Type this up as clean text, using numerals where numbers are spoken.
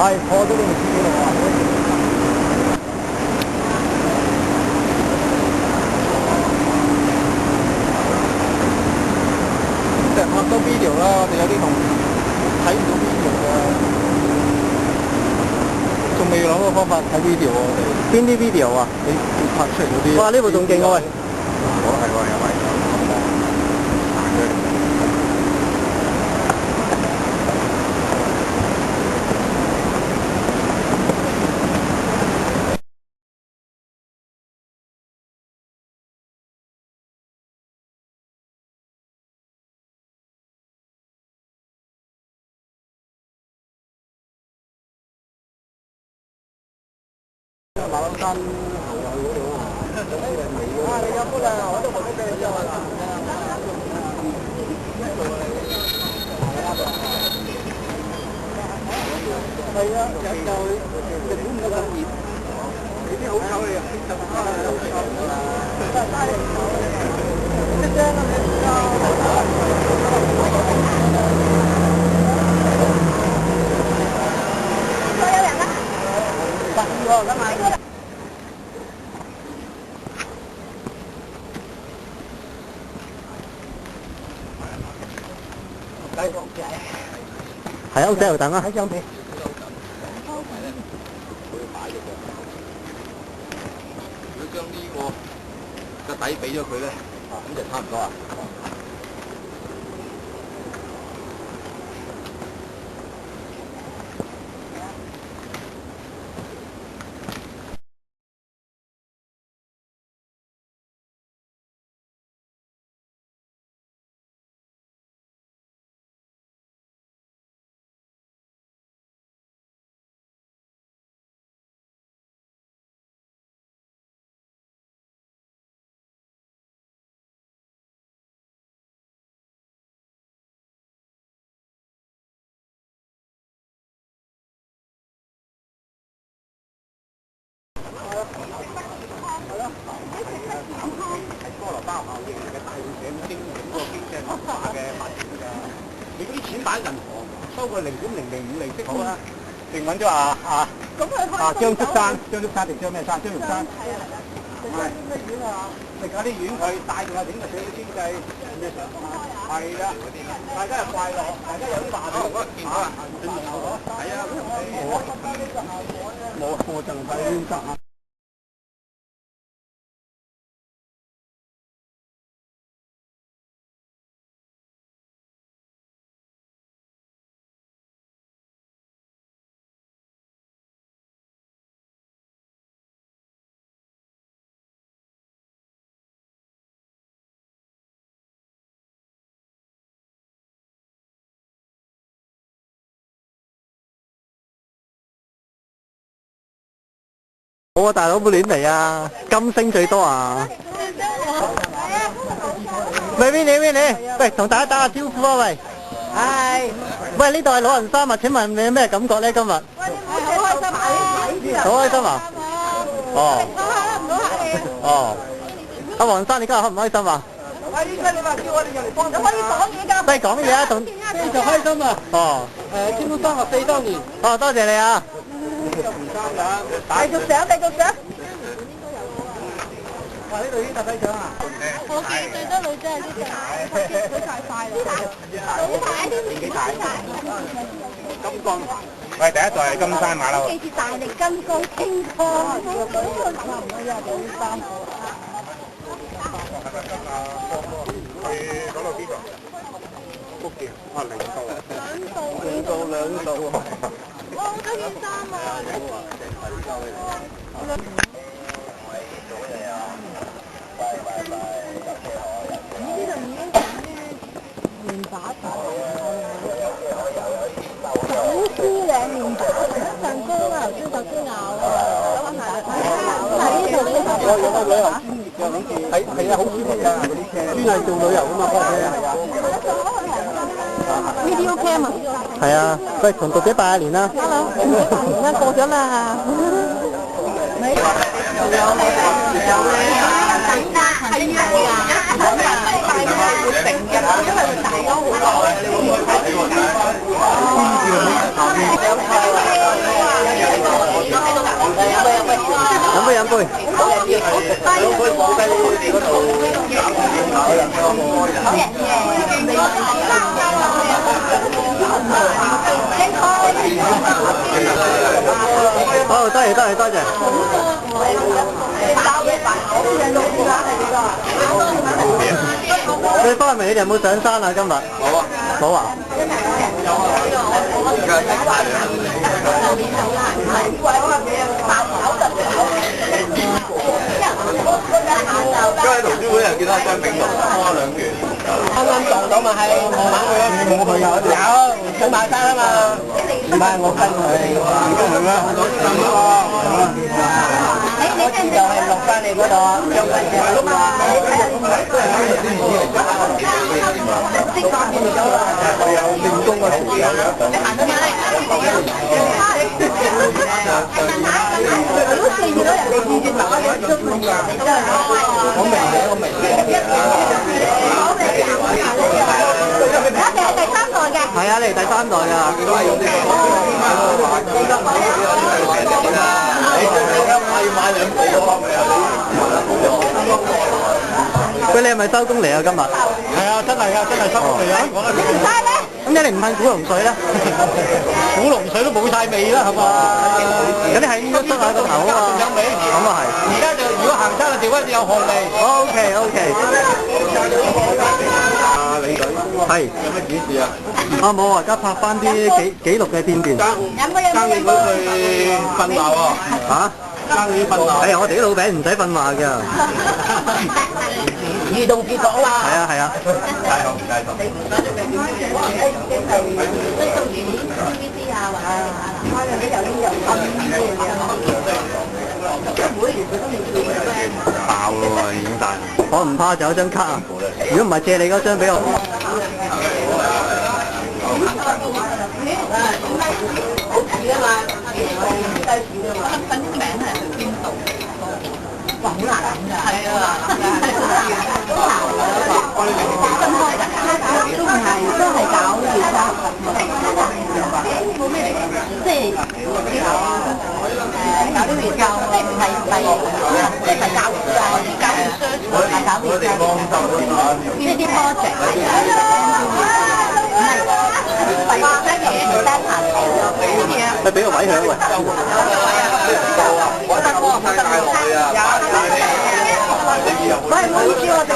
係破咗你咪自己落啊！成日拍多 video 啦，我哋有啲同睇唔到 video 嘅，仲未諗個方法睇 video 啊！我哋邊啲 video 啊？你拍出嚟嗰啲。哇！呢部仲勁喎喂！我係喎，有位行出嚟。馬鞍山行入去嗰度啊！啊，你有冇啊？我都冇得俾你有啊！係啊，就日本唔得咁熱，你啲好醜嚟啊！一聲啊！所有人啊！得喎，今晚。係啊，屋仔度等啊！喺張被。如果將呢個底俾咗佢咧，咁就差唔多啊。係菠蘿包效應嘅大會社經整個經濟文化嘅發展㗎。你嗰啲錢擺銀行收個0.005利息好啦，定揾咗張竹山定張咩山？張玉山。係咩丸啊？食下啲丸佢帶動下整個社會經濟。係啊，大家又快樂，大家有啲話題。見到啊，係啊，我就睇得啊。我大佬冇亂嚟啊！金星最多啊！喂，邊你？喂，同大家打下招呼啊！喂，係。喂，呢度係老人山啊！請問你有咩感覺咧？今日？喂，你好開心啊！好開心啊！哦。哦。阿黃生，你今日開唔開心啊？喂，醫生，你話叫我哋入嚟幫手。可以講嘢㗎。喂，講嘢啊！同非常開心啊！哦。天空34周年。哦，多謝你啊！繼續上。哇！呢度已經特低獎啊！我見最多女仔係呢隻，佢太快啦！年紀大。金剛。喂，第一代係金山馬騮。記住大力金剛青哥。去嗰度邊個？福建啊，領導。兩度啊！哇，好多件衫啊！呢度已經講咩面把頭，手撕兩面把上高啊，頭先就先咬啊！喺呢度呢度係啊，好舒服㗎，專係做旅遊㗎嘛，嗰個車係啊。Video cam 啊！係啊，喂，同讀者拜下年啦。Hello， 而家過咗啦。你有等㗎，係啊，係啊，會成日，因為會大咗好耐，你會唔會睇？飲杯。好，多謝多謝多謝。你翻嚟你哋有冇上山啊？今日冇啊，冇啊。今日圖書館又見到張炳龍拖2拳，啱啱撞到咪係冇去啊？有上馬山啊嘛，唔係我跟佢，係咩？我知就係落翻嚟嗰度，將佢嘅碌啊！我有練功嘅時候，你行到哪我明嘅，我明嘅。一定係第3代嘅。係啊，你係第3代㗎。喂，你係咪收工嚟啊？今日？係啊，真係㗎，真係收工嚟啊！講得唔晒咧？咁你唔噴古龍水咧？古龍水都冇晒味啦，係嘛？咁你係應該捽下個頭啊嘛。有味。咁啊係。而家就如果行山就調翻轉有汗味。OK OK。啊，李隊係。有咩指示啊？啊冇啊，而家拍翻啲紀錄嘅片段。生意館去訓話喎。嚇？生意訓話。係啊，我哋啲老餅唔使訓話㗎。自動自覺啦。係啊係啊。大雄大雄。爆咯喎，已經大。我唔怕，就有張卡啊！如果唔係借你嗰張俾我。哇，好難諗㗎。係啊，都係搞月沙，冇咩嚟嘅，即係搞啲月教，即係唔係即係唔係教育啊，搞月商，係搞月教，即係啲 project 唔係畫嘅嘢，唔得閒嚟。你俾個位佢啊喂。我得我太大落去啊！喂，唔好意思，我哋